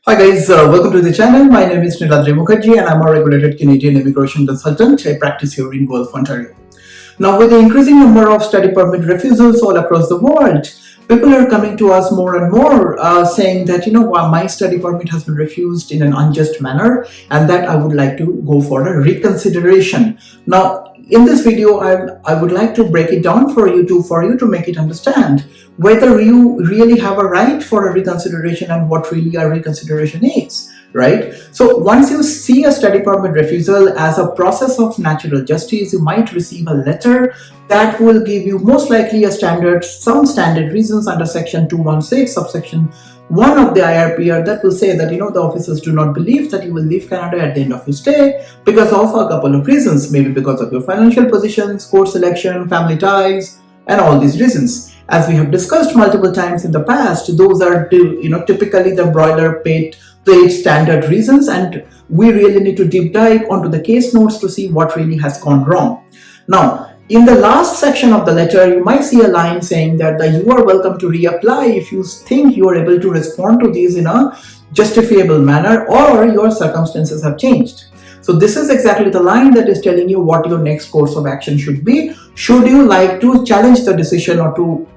Hi guys, welcome to the channel. My name is Niladri Mukherjee and I'm a regulated Canadian immigration consultant. I practice here in Guelph, Ontario. Now, with the increasing number of study permit refusals all across the world, people are coming to us more and more saying that, my study permit has been refused in an unjust manner and that I would like to go for a reconsideration. Now, in this video, I would like to break it down for you to make it understand whether you really have a right for a reconsideration and what really a reconsideration is, right? So once you see a study permit refusal as a process of natural justice, you might receive a letter that will give you most likely some standard reasons under section 216 subsection 1 of the IRPR that will say that the officers do not believe that you will leave Canada at the end of your stay because of a couple of reasons, maybe because of your financial positions, course selection, family ties, and all these reasons. As we have discussed multiple times in the past, those are typically the boilerplate standard reasons, and we really need to deep dive onto the case notes to see what really has gone wrong. Now, in the last section of the letter, you might see a line saying that you are welcome to reapply if you think you are able to respond to these in a justifiable manner or your circumstances have changed. So this is exactly the line that is telling you what your next course of action should be. Should you like to challenge the decision or to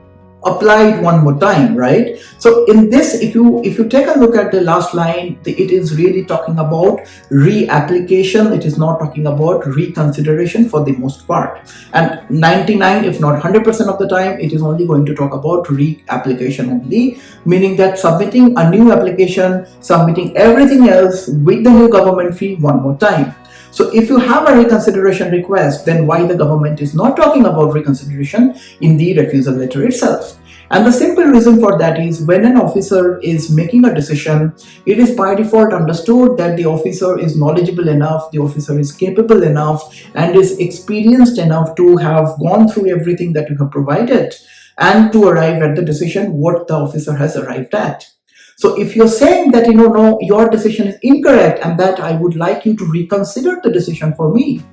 apply it one more time, right? So in this, if you take a look at the last line, it is really talking about reapplication. It is not talking about reconsideration for the most part, and 99 if not 100% of the time it is only going to talk about reapplication only, meaning that submitting a new application, submitting everything else with the new government fee one more time. So if you have a reconsideration request, then why the government is not talking about reconsideration in the refusal letter itself? And the simple reason for that is when an officer is making a decision, it is by default understood that the officer is knowledgeable enough, the officer is capable enough, and is experienced enough to have gone through everything that you have provided and to arrive at the decision what the officer has arrived at. So if you're saying that, no, your decision is incorrect and that I would like you to reconsider the decision for me,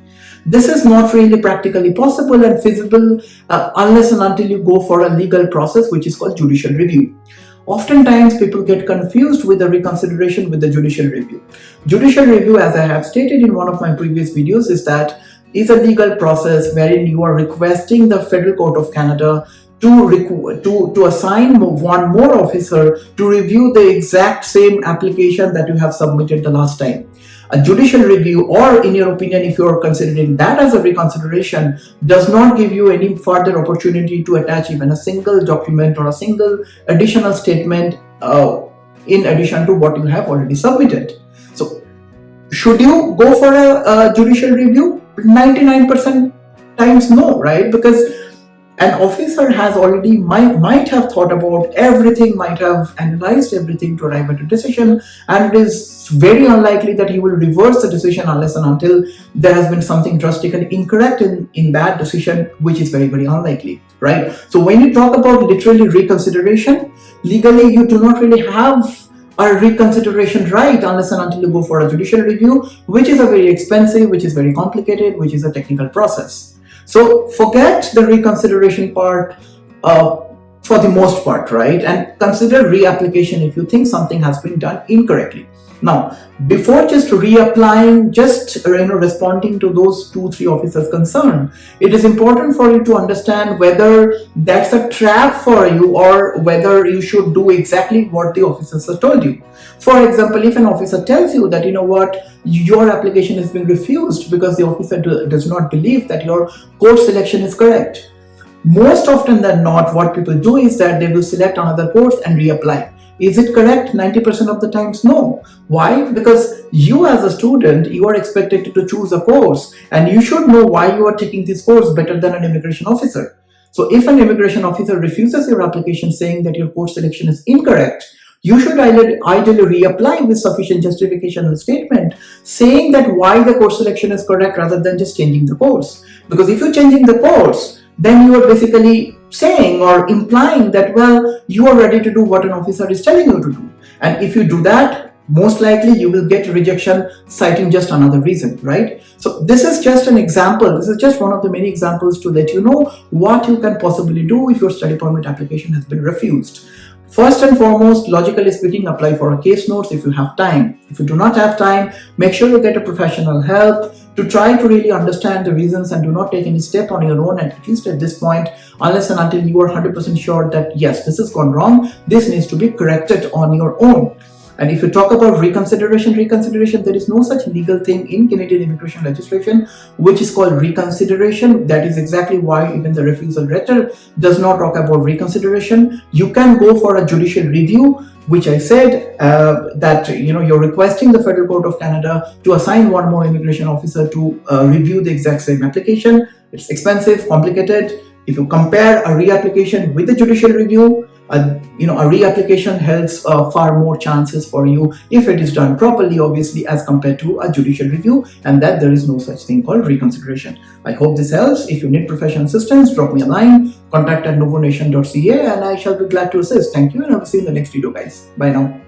this is not really practically possible and feasible unless and until you go for a legal process, which is called judicial review. Oftentimes, people get confused with the reconsideration with the judicial review. Judicial review, as I have stated in one of my previous videos, is a legal process wherein you are requesting the Federal Court of Canada to assign one more officer to review the exact same application that you have submitted the last time. A judicial review, or in your opinion, if you are considering that as a reconsideration, does not give you any further opportunity to attach even a single document or a single additional statement in addition to what you have already submitted. So, should you go for a judicial review? 99% times no, right? Because an officer has already might have thought about everything, might have analyzed everything to arrive at a decision, and it is very unlikely that he will reverse the decision unless and until there has been something drastically incorrect in that decision, which is very, very unlikely, right? So when you talk about literally reconsideration, legally you do not really have a reconsideration right unless and until you go for a judicial review, which is a very expensive, which is very complicated, which is a technical process. So forget the reconsideration part for the most part, right? And consider reapplication if you think something has been done incorrectly. Now, before just reapplying, just responding to those 2-3 officers concerned, it is important for you to understand whether that's a trap for you or whether you should do exactly what the officers have told you. For example, if an officer tells you that, your application has been refused because the officer does not believe that your course selection is correct, most often than not, what people do is that they will select another course and reapply. Is it correct? 90% of the times, no. Why? Because you as a student, you are expected to choose a course and you should know why you are taking this course better than an immigration officer. So if an immigration officer refuses your application saying that your course selection is incorrect, you should ideally reapply with sufficient justification and statement saying that why the course selection is correct rather than just changing the course. Because if you're changing the course, then you are basically saying or implying that, well, you are ready to do what an officer is telling you to do. And if you do that, most likely you will get rejection citing just another reason, right? So this is just an example. This is just one of the many examples to let you know what you can possibly do if your study permit application has been refused. First and foremost, logically speaking, apply for a case notes if you have time. If you do not have time, make sure you get a professional help to try to really understand the reasons, and do not take any step on your own, at least at this point, unless and until you are 100% sure that yes, this has gone wrong, this needs to be corrected on your own. And if you talk about reconsideration, there is no such legal thing in Canadian immigration legislation which is called reconsideration. That is exactly why even the refusal letter does not talk about reconsideration. You can go for a judicial review, which I said that you're requesting the Federal Court of Canada to assign one more immigration officer to review the exact same application. It's expensive, complicated. If you compare a reapplication with a judicial review, a reapplication holds far more chances for you if it is done properly, obviously, as compared to a judicial review, and that there is no such thing called reconsideration. I hope this helps. If you need professional assistance, drop me a line, contact at nuvonation.ca, and I shall be glad to assist. Thank you, and I will see you in the next video, guys. Bye now.